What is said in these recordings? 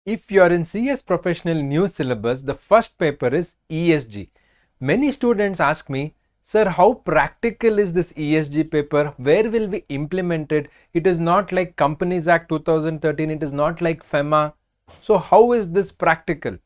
If you are in CS Professional new syllabus, the first paper is ESG. Many students ask me, sir, how practical is this ESG paper? Where will we implement it? It is not like Companies Act 2013, it is not like FEMA. So how is this practical?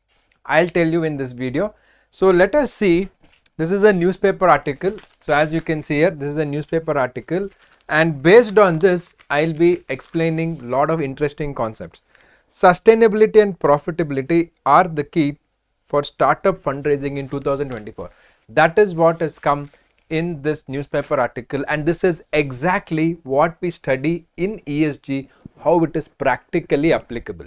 I'll tell you in this video. So let us see. This is a newspaper article. So as you can see here, this is a newspaper article, and based on this, I'll be explaining a lot of interesting concepts. Sustainability and profitability are the key for startup fundraising in 2024. That is what has come in this newspaper article, and this is exactly what we study in ESG, how it is practically applicable.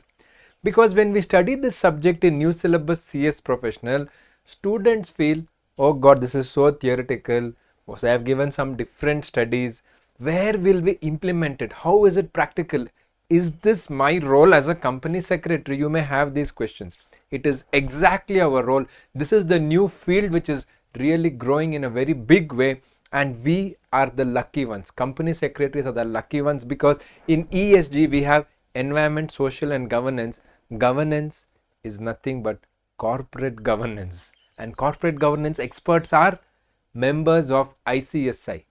Because when we study this subject in new syllabus CS Professional, students feel, oh god, this is so theoretical, I have given some different studies, where will we implement it, how is it practical, is this my role as a company secretary? You may have these questions. It is exactly our role. This is the new field which is really growing in a very big way, and we are the lucky ones. Company secretaries are the lucky ones, because in ESG we have environment, social and governance. Governance is nothing but corporate governance, and corporate governance experts are members of ICSI,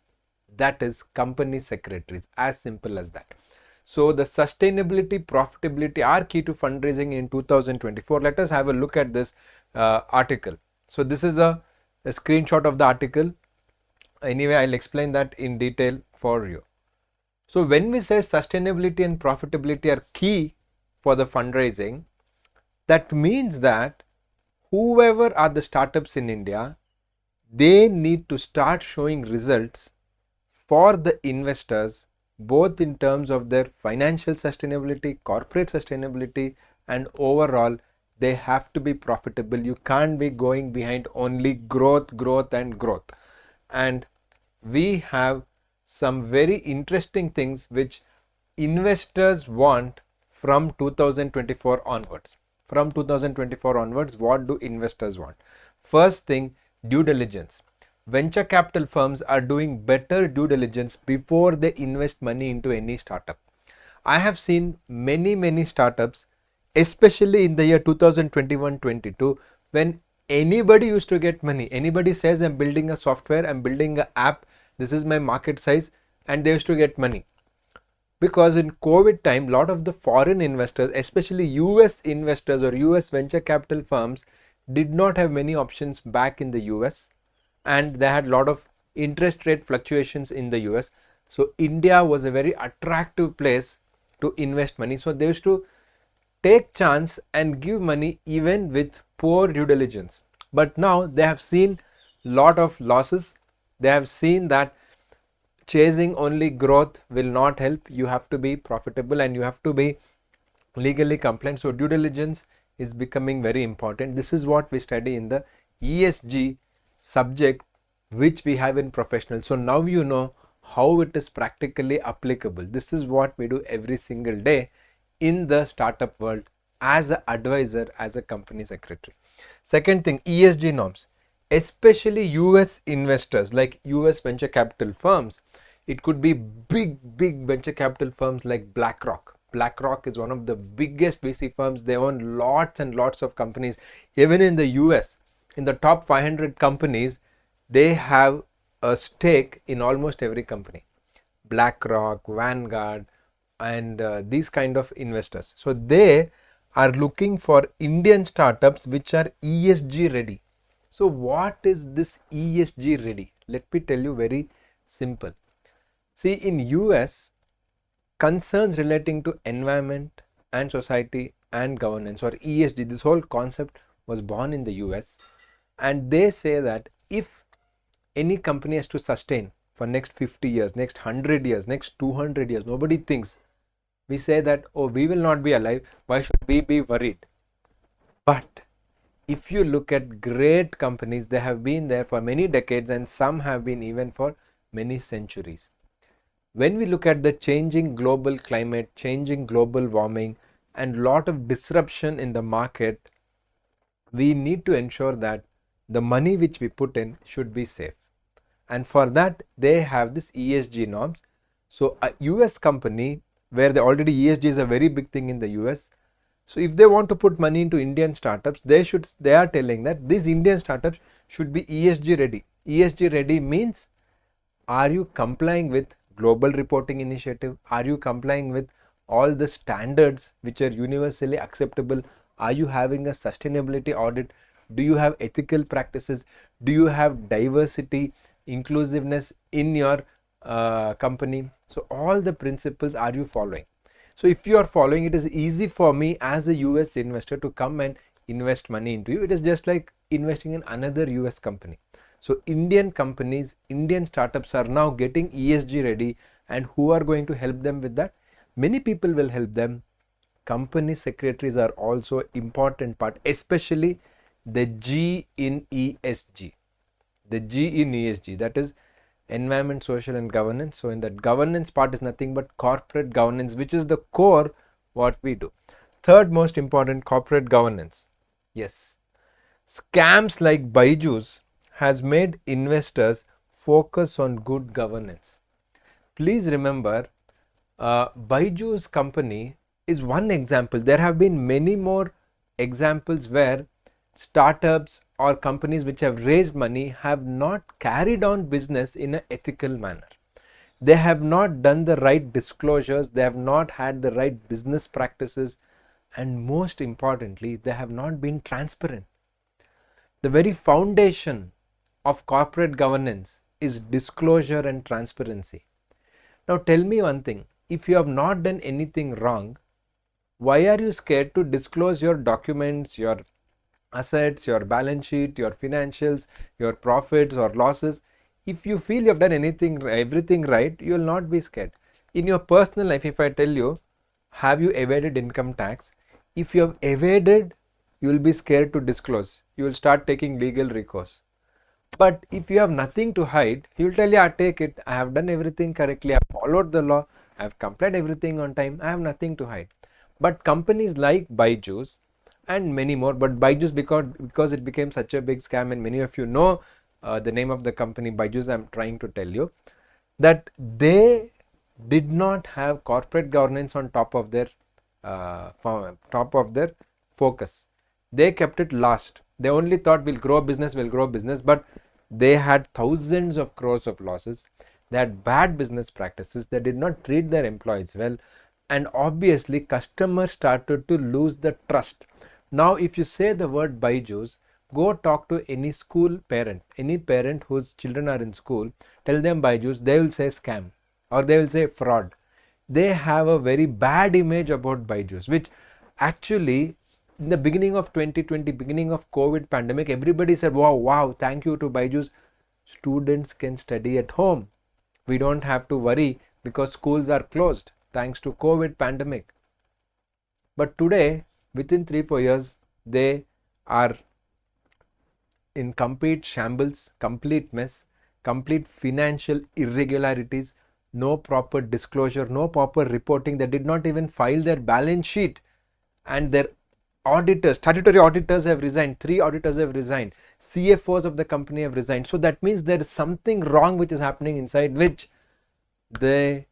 that is company secretaries, as simple as that. So the sustainability, profitability are key to fundraising in 2024. Let us have a look at this article. So this is a screenshot of the article. Anyway, I'll explain that in detail for you. So when we say sustainability and profitability are key for the fundraising, that means that whoever are the startups in India, they need to start showing results for the investors, both in terms of their financial sustainability, corporate sustainability, and overall they have to be profitable. You can't be going behind only growth, growth and growth. And we have some very interesting things which investors want from 2024 onwards. From 2024 onwards, what do investors want? First thing, due diligence. Venture capital firms are doing better due diligence before they invest money into any startup. I have seen many startups, especially in the year 2021-22, when anybody used to get money. Anybody says, I'm building a software, I'm building an app, this is my market size, and they used to get money. Because in COVID time, lot of the foreign investors, especially US investors or US venture capital firms, did not have many options back in the US, and they had a lot of interest rate fluctuations in the US. So India was a very attractive place to invest money. So they used to take chance and give money even with poor due diligence. But now they have seen lot of losses. They have seen that chasing only growth will not help. You have to be profitable and you have to be legally compliant. So due diligence is becoming very important. This is what we study in the ESG subject which we have in professional. So now you know how it is practically applicable. This is what we do every single day in the startup world as an advisor, as a company secretary. Second thing, ESG norms. Especially US investors like US venture capital firms. It could be big venture capital firms like BlackRock. BlackRock is one of the biggest VC firms. They own lots and lots of companies. Even in the US, in the top 500 companies, they have a stake in almost every company. BlackRock, Vanguard, and these kind of investors. So they are looking for Indian startups which are ESG ready. So what is this ESG ready? Let me tell you very simple. See, in US, concerns relating to environment and society and governance, or ESG, this whole concept was born in the US, and they say that if any company has to sustain for next 50 years, next 100 years, next 200 years, nobody thinks. We say that, oh, we will not be alive, why should we be worried? But if you look at great companies, they have been there for many decades and some have been even for many centuries. When we look at the changing global climate, changing global warming, and lot of disruption in the market, we need to ensure that the money which we put in should be safe. And for that, they have this ESG norms. So a US company where they already ESG is a very big thing in the US, So if they want to put money into Indian startups, they are telling that these Indian startups should be ESG ready. ESG ready means, are you complying with global reporting initiative? Are you complying with all the standards which are universally acceptable? Are you having a sustainability audit? Do you have ethical practices? Do you have diversity, inclusiveness in your company? So all the principles are you following? So if you are following, it is easy for me as a US investor to come and invest money into you. It is just like investing in another US company. So Indian companies, Indian startups are now getting ESG ready, and who are going to help them with that? Many people will help them. Company secretaries are also important part, especially the G in ESG. The G in ESG, that is environment, social and governance. So in that governance part is nothing but corporate governance, which is the core what we do. Third most important, corporate governance. Yes, scams like Byju's has made investors focus on good governance. Please remember, Byju's company is one example. There have been many more examples where startups or companies which have raised money have not carried on business in an ethical manner. They have not done the right disclosures, they have not had the right business practices, and most importantly, they have not been transparent. The very foundation of corporate governance is disclosure and transparency. Now tell me one thing, if you have not done anything wrong, why are you scared to disclose your documents, your assets, your balance sheet, your financials, your profits or losses? If you feel you have done everything right, you will not be scared. In your personal life, if I tell you, have you evaded income tax? If you have evaded, you will be scared to disclose. You will start taking legal recourse. But if you have nothing to hide, he will tell you, I take it, I have done everything correctly, I have followed the law, I have complied everything on time, I have nothing to hide. But companies like Byju's and many more, but Byju's because it became such a big scam, and many of you know the name of the company Byju's, I am trying to tell you that they did not have corporate governance on top of their focus. They kept it last. They only thought we'll grow business, but they had thousands of crores of losses. They had bad business practices. They did not treat their employees well, and obviously customers started to lose the trust. Now if you say the word Byju's, go talk to any school parent, any parent whose children are in school, tell them Byju's, they will say scam or they will say fraud. They have a very bad image about Byju's, which actually in the beginning of 2020, beginning of COVID pandemic, everybody said, wow, thank you to Byju's. Students can study at home. We don't have to worry because schools are closed thanks to COVID pandemic. But today, within 3-4 years, they are in complete shambles, complete mess, complete financial irregularities, no proper disclosure, no proper reporting. They did not even file their balance sheet, and their auditors, statutory auditors have resigned. 3 auditors have resigned. CFOs of the company have resigned. So that means there is something wrong which is happening inside, which they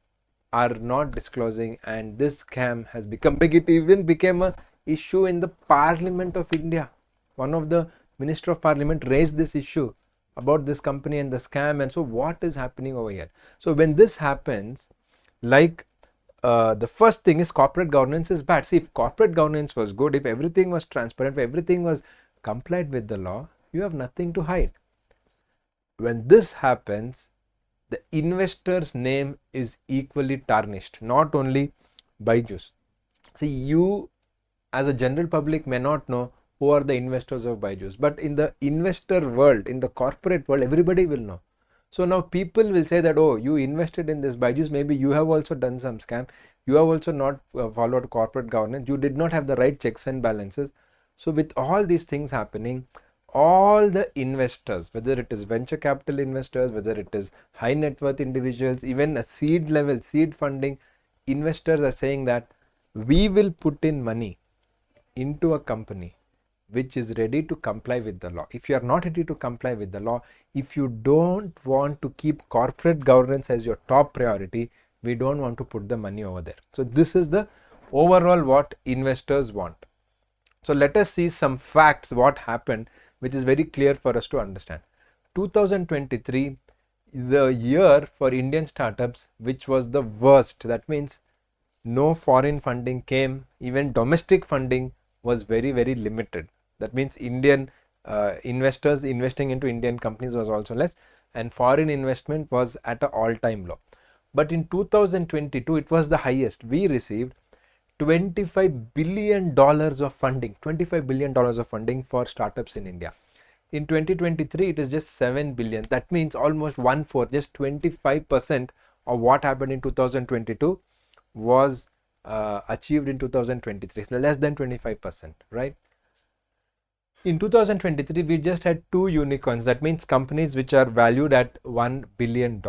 are not disclosing, and this scam has become big. It even became a issue in the Parliament of India. One of the Minister of Parliament raised this issue about this company and the scam, and so what is happening over here? So when this happens, like the first thing is corporate governance is bad. See, if corporate governance was good, if everything was transparent, if everything was complied with the law, you have nothing to hide. When this happens, the investor's name is equally tarnished, not only Byju's. See, you as a general public may not know who are the investors of Byju's, but in the investor world, in the corporate world, everybody will know. So now people will say that, oh, you invested in this Byju's, maybe you have also done some scam, you have also not followed corporate governance, you did not have the right checks and balances. So with all these things happening, all the investors, whether it is venture capital investors, whether it is high net worth individuals, even a seed level, seed funding investors are saying that we will put in money into a company which is ready to comply with the law. If you are not ready to comply with the law, if you don't want to keep corporate governance as your top priority, we don't want to put the money over there. So this is the overall what investors want. So let us see some facts what happened, which is very clear for us to understand. 2023 is the year for Indian startups which was the worst. That means no foreign funding came, even domestic funding was very, very limited. That means Indian investors investing into Indian companies was also less, and foreign investment was at an all-time low. But in 2022 it was the highest. We received $25 billion of funding, $25 billion of funding for startups in India. In 2023, it is just 7 billion. That means almost one fourth, just 25% of what happened in 2022 was achieved in 2023. So less than 25%, right? In 2023, we just had two unicorns. That means companies which are valued at $1 billion.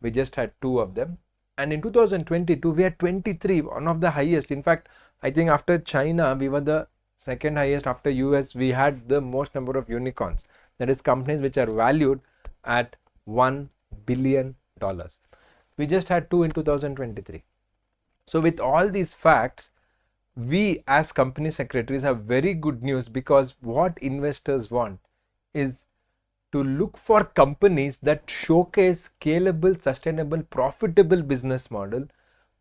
We just had two of them. And in 2022, we had 23, one of the highest. In fact, I think after China, we were the second highest. After US, we had the most number of unicorns. That is companies which are valued at $1 billion. We just had two in 2023. So with all these facts, we as company secretaries have very good news, because what investors want is to look for companies that showcase scalable, sustainable, profitable business model,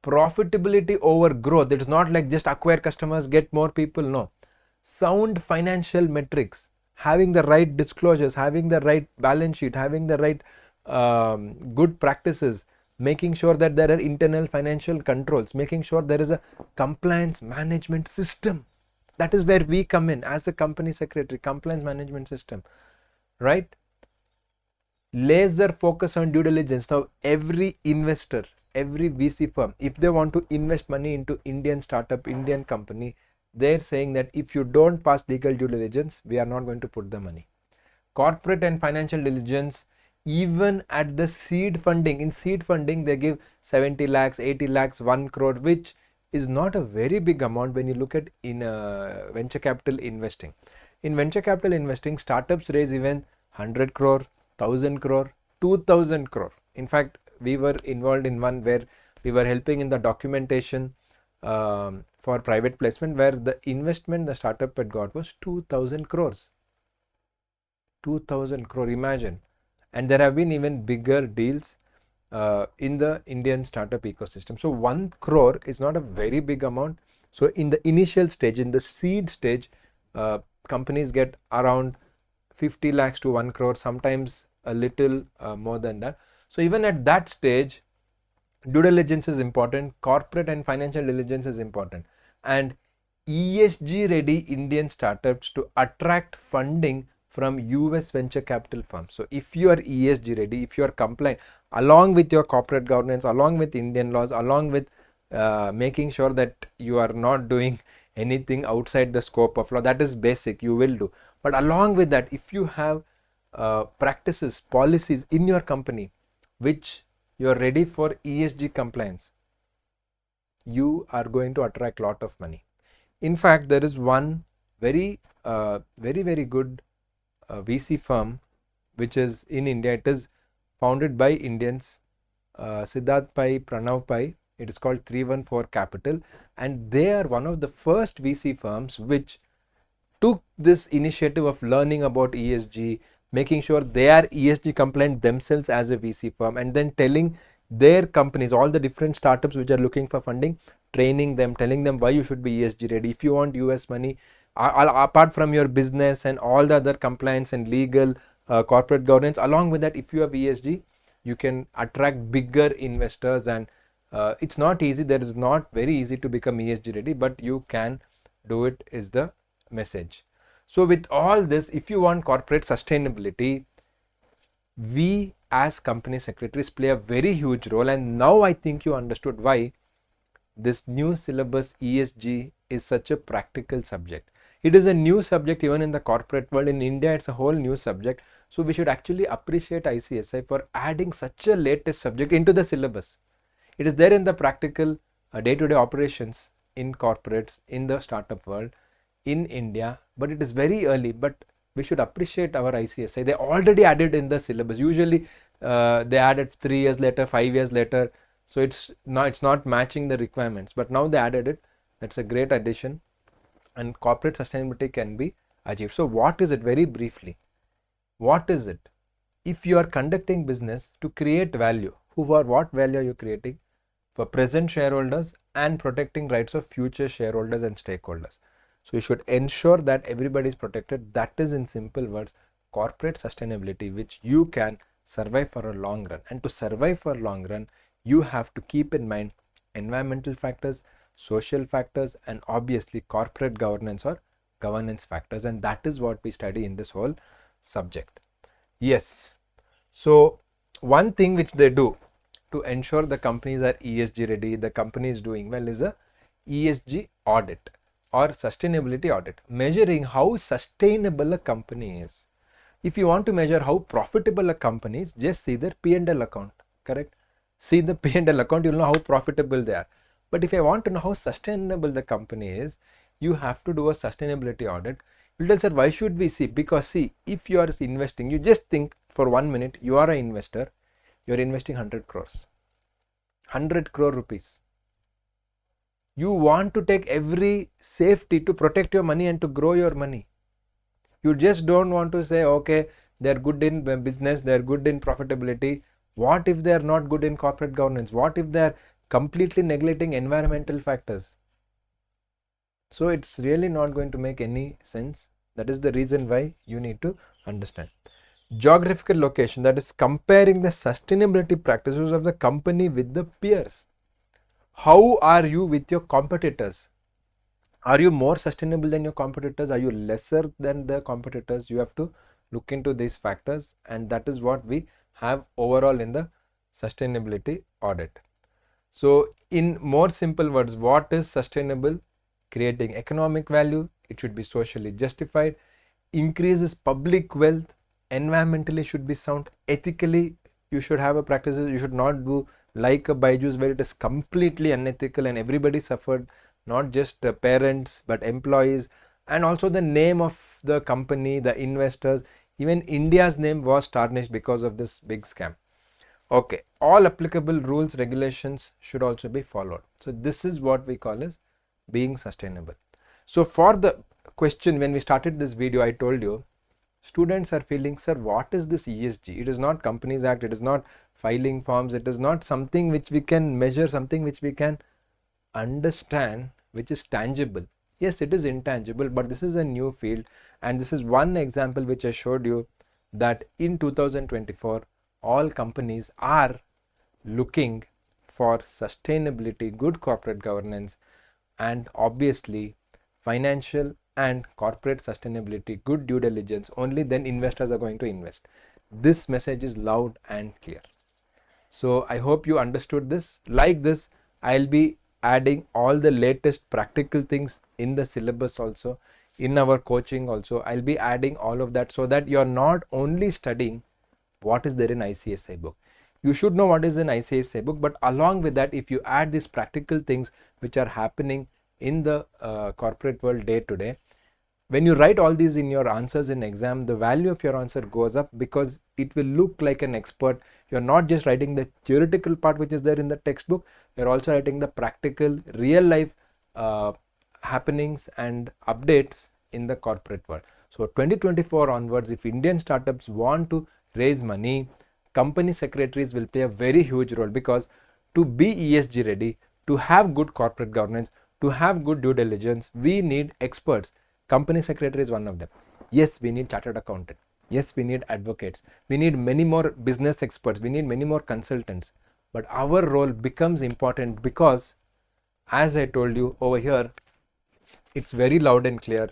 profitability over growth. It's not like just acquire customers, get more people. No, sound financial metrics, having the right disclosures, having the right balance sheet, having the right good practices, making sure that there are internal financial controls, making sure there is a compliance management system. That is where we come in as a company secretary. Compliance management system, right? Laser focus on due diligence. Now every investor, every VC firm, if they want to invest money into Indian startup, Indian company, they're saying that if you don't pass legal due diligence, we are not going to put the money. Corporate and financial diligence, even at the seed funding, in seed funding they give 70 lakhs, 80 lakhs, 1 crore, which is not a very big amount when you look at in venture capital investing. In venture capital investing, startups raise even 100 crore, 1000 crore, 2000 crore. In fact, we were involved in one where we were helping in the documentation for private placement, where the investment the startup had got was 2000 crores. 2000 crore, imagine. And there have been even bigger deals in the Indian startup ecosystem. So 1 crore is not a very big amount. So in the initial stage, in the seed stage, companies get around 50 lakhs to 1 crore, sometimes a little more than that. So even at that stage, due diligence is important, corporate and financial diligence is important, and ESG ready Indian startups to attract funding from US venture capital firms. So if you are ESG ready, if you are compliant along with your corporate governance, along with Indian laws, along with making sure that you are not doing anything outside the scope of law, that is basic, you will do. But along with that, if you have practices, policies in your company which you are ready for ESG compliance, you are going to attract a lot of money. In fact, there is one very good VC firm which is in India. It is founded by Indians, Siddharth Pai, Pranav Pai. It is called 314 Capital, and they are one of the first VC firms which took this initiative of learning about ESG, making sure they are ESG compliant themselves as a VC firm, and then telling their companies, all the different startups which are looking for funding, training them, telling them why you should be ESG ready. If you want US money, apart from your business and all the other compliance and legal corporate governance, along with that, if you have ESG, you can attract bigger investors. And it's not easy. There is not very easy to become ESG ready, but you can do it, is the message. So with all this, if you want corporate sustainability, we as company secretaries play a very huge role. And now I think you understood why this new syllabus ESG is such a practical subject. It is a new subject even in the corporate world. In India, it's a whole new subject. So we should actually appreciate ICSI for adding such a latest subject into the syllabus. It is there in the practical day-to-day operations in corporates, in the startup world, in India, but it is very early. But we should appreciate our ICSI. They already added in the syllabus. Usually they added 3 years later, 5 years later. So it's not matching the requirements, but now they added it. That's a great addition. and corporate sustainability can be achieved. So what is it? Very briefly, what is it? If you are conducting business to create value, what value are you creating? For present shareholders and protecting rights of future shareholders and stakeholders. So you should ensure that everybody is protected. That is, in simple words, corporate sustainability, which you can survive for a long run. And to survive for a long run, you have to keep in mind environmental factors, social factors, and obviously corporate governance or governance factors. And that is what we study in this whole subject. Yes. So one thing which they do to ensure the companies are ESG ready, the company is doing well, is a ESG audit or sustainability audit, measuring how sustainable a company is. If you want to measure how profitable a company is, just see their P&L account, correct? See the P&L account, you'll know how profitable they are. But if I want to know how sustainable the company is, you have to do a sustainability audit. You'll tell, sir, why should we see? Because see, if you are investing, you just think for 1 minute, you are an investor, you're investing 100 crores, 100 crore rupees. You want to take every safety to protect your money and to grow your money. You just don't want to say, okay, they're good in business, they're good in profitability. What if they're not good in corporate governance? What if they're completely neglecting environmental factors? So it's really not going to make any sense. That is the reason why you need to understand. Geographical location, that is comparing the sustainability practices of the company with the peers. How are you with your competitors? Are you more sustainable than your competitors? Are you lesser than the competitors? You have to look into these factors, and that is what we have overall in the sustainability audit. So in more simple words, what is sustainable? Creating economic value, it should be socially justified, increases public wealth, environmentally should be sound, ethically you should have a practices, you should not do like a Byju's where it is completely unethical and everybody suffered, not just parents but employees, and also the name of the company, the investors, even India's name was tarnished because of this big scam. Okay, all applicable rules, regulations should also be followed. So this is what we call as being sustainable. So for the question, when we started this video, I told you students are feeling, sir, what is this ESG? It is not Companies Act, it is not filing forms, it is not something which we can measure, something which we can understand, which is tangible. Yes, it is intangible, but this is a new field, and this is one example which I showed you that in 2024 all companies are looking for sustainability, good corporate governance, and obviously financial and corporate sustainability, good due diligence. Only then investors are going to invest. This message is loud and clear. So I hope you understood this. Like this, I'll be adding all the latest practical things in the syllabus also, in our coaching also. I'll be adding all of that so that you're not only studying what is there in ICSI book. You should know what is in ICSI book, but along with that, if you add these practical things which are happening in the corporate world day to day, when you write all these in your answers in exam, the value of your answer goes up because it will look like an expert. You're not just writing the theoretical part which is there in the textbook, you're also writing the practical real life happenings and updates in the corporate world. So 2024 onwards, if Indian startups want to raise money, company secretaries will play a very huge role, because to be ESG ready, to have good corporate governance, to have good due diligence, we need experts. Company secretary is one of them. Yes, we need chartered accountant. Yes, we need advocates. We need many more business experts. We need many more consultants. But our role becomes important because, as I told you over here, it's very loud and clear.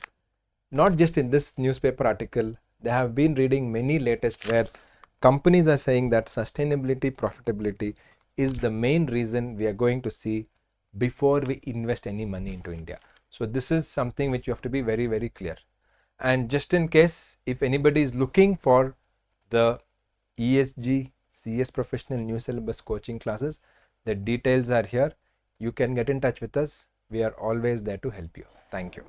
Not just in this newspaper article, they have been reading many latest where companies are saying that sustainability, profitability is the main reason we are going to see before we invest any money into India. So this is something which you have to be very, very clear. And just in case, if anybody is looking for the ESG CS professional new syllabus coaching classes, the details are here. You can get in touch with us. We are always there to help you. Thank you.